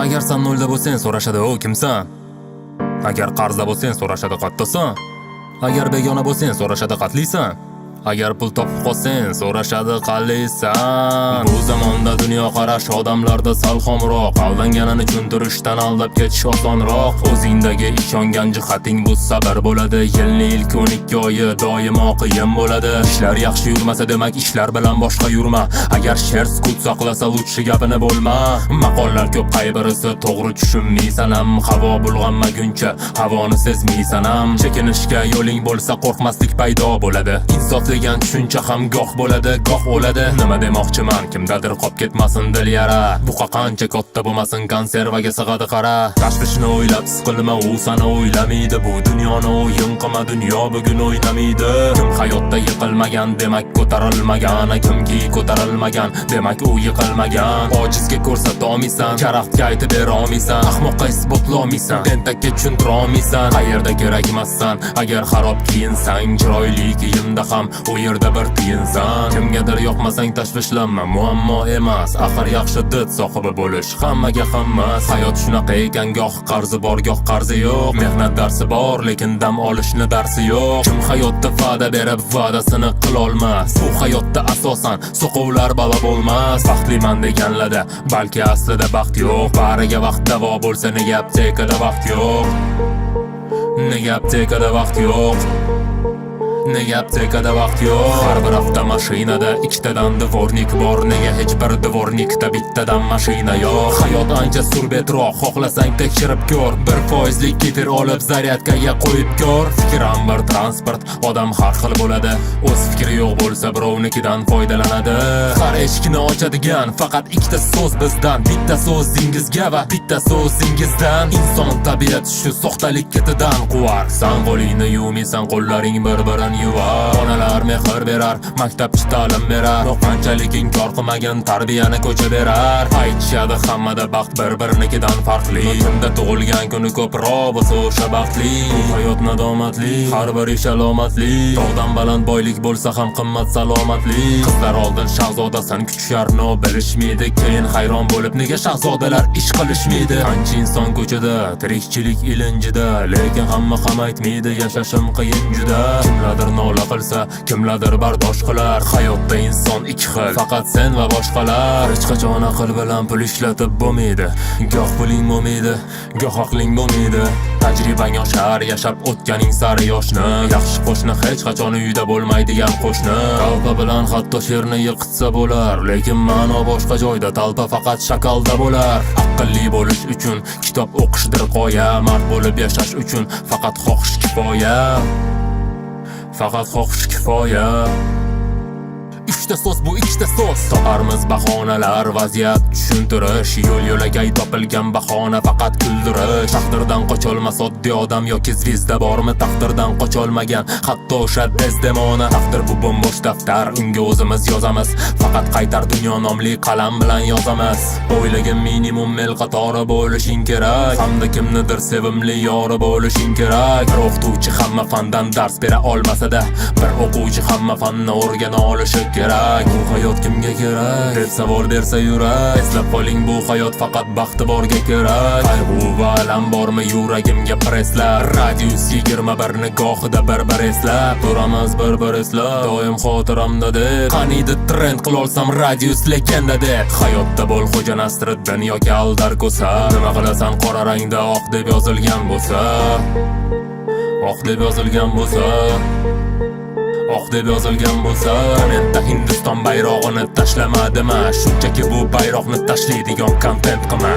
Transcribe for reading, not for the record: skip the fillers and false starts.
Agar sen nolda bo'lsang so'rashadi o kimsan? Agar qarzda bo'lsang so'rashadi qattasan. Agar begona bo'lsang so'rashadi qatlisan. Agar pul topib qolsang so'rashadi qallisan. Bu zamonda dunyo qarash odamlarda sal xomroq, aldanganini tushuntirishdan aldab ketish osonroq. O'zingdagi ishongan jihating bu sabr bo'ladi. Yilning ilk 12 oyi doimo qiyin bo'ladi. Ishlar yaxshi yurmasa demak ishlar bilan boshqa yurma. Agar sher sukut saqlasa lutchi gapini bo'lma. Maqollar ko'p, qaybirisi to'g'ri tushunmaysan ham. Havo bulg'anmaguncha havoni sezmaysan ham. Chekinishga yo'ling bo'lsa qo'rqmaslik paydo bo'ladi. Insof degan tushuncha ham goh bo'ladi, goh o'ladi. Nima demoqchiman, kimdadir qolib ketmasin dil yara. Buqa qancha katta bo'lmasin konservaga sig'adi qara. Tashvishni o'ylab siqilma, u seni o'ylamaydi. Bu dunyoni o'yin qilma, dunyo bugun o'ynamaydi. Kim hayotda yiqilmagan demak ko'tarilmagan. Kimki ko'tarilmagan demak u yiqilmagan. Ojizga ko'rsata olmaysan, karaxtga aytib bera olmaysan. Ahmoqqa isbotlay olmaysan, tentakka tushuntira olmaysan. Qayerda kerak emassan, agar xarob kiyinsang, chiroyli kiyimda ham u yerda bir tiyinsan. Kimgadir yoqmasang tashvishlanma, muammo emas. Axir yaxshi did sohibi bo'lish hammaga hammas. Hayot shunaqa ekan, goh qarzi bor, goh qarzi yo'q. Mehnat darsi bor, lekin dam olishni darsi yo'q. Kim hayotda va'da berib va'dasini qilolmas. Bu hayotda asosan soqovlar balo bo'lmas. Baxtliman deganlarda balki aslida baxt yo'q. Bariga vaqt davo bo'lsa nega aptekada vaqt yo'q? Nega aptekada vaqt yo'q? Nega aptekada vaqt yo'q? Har bir avtomashinada ikkitadan dvornik bor. Nega hech bir dvornikda bittadan mashina yo'q? Hayot ancha surbetroq, xohlasang tekshirib ko'r. 1% kefir olib zaryadkaga qo'yib ko'r. Fikr ham bir transport, odam har xil bo'ladi. O'z fikri yo'q bo'lsa birovnikidan foydalanadi. Har eshikni ochadigan faqat ikkita so'z bizdan. Bitta so'zingizga va bitta so'zingizdan. Inson tabiat shu soxtalik ketidan quvar. San qo'lingni yuvmaysan, qo'llaring bir-birini yuvar. Onalar mehr berar, maktabchi ta'lim berar. Qanchalik inkor qilmagan tarbiyani ko'cha berar. Aytishadi hammada baxt bir-birinikidan farqli. Kimda tug'ilgan kuni ko'proq bo'lsa o'sha baxtli. Hayot nadomatli, har bir ish alomatli. Tog'dan baland boylik bo'lsa ham qimmat salomatli. Qizlar oldin shahzodasan kutisharni bilishmaydi. Keyin hayron bo'lib nega shahzodalar ish qilishmaydi. Qancha inson ko'chada, tirikchilik ilinjida, lekin hamma ham aytmaydi yashashim qiyin juda. Kimlardir nola qilsa, kimlardir bardosh qilar. Hayotda inson ikki xil, faqat sen va boshqalar. Hech qachon aql bilan pul ishlatib bo'lmaydi. Goh puling bo'lmaydi, goh aqling bo'lmaydi. Tajribang oshar, yashab o'tganing sari yoshni. Yaxshi qo'shni hech qachon uyda bo'lmaydigan qo'shni. Talpa bilan hatto sherni yiqitsa bo'lar, lekin ma'no boshqa joyda. Talpa faqat shakalda bo'lar. Aqlli bo'lish uchun kitob o'qishdir qoya. Mard bo'lib yashash uchun faqat xohish kifoya. Faqat xohish kifoya. Ikkita so'z bu, ikkita so'z. Toparmiz bahonalar, vaziyat tushuntirish. Yo'l yo'lagay topilgan bahona faqat kuldirish. Taqdirdan qocholmas oddiy odam yoki zvezda bormi? Taqdirdan qocholmagan hatto o'sha Desdemona. Taqdir bu bo'mbo'sh daftar, unga o'zimiz yozamiz. Faqat qaytar dunyo nomli qalam bilan yozamiz. O'ylagin minimum mel qatori bo'lishing kerak. Hamda kimnidir sevimli yori bo'lishing kerak. Bir o'qituvchi hamma fandan dars bera olmasa-da, bir o'quvchi hamma fanni o'rgana olishi kerak. Bu hayot kimga kerak deb savol bersa yurak. Eslab qoling, bu hayot faqat baxti borga kerak. Qayg'u va alam bormi yuragimga preslar. Radius 21 nigohida bir eslab turamiz, bir eslab. Doim xotiramda deb qaniydi trend qilolsam radius legenda deb. Hayotda bo'l xo'ja Nasriddin yoki Aldar Ko'sa. Nima qilasan qora rangda oq deb yozilgan bo'lsa. Oq deb yozilgan bo'lsa. Oq deb yozilgan bo'lsa, kommentda Hindiston bayrog'ini tashlamadimi? Shunchaki bu bayroqni tashlaydigan kontent qilma.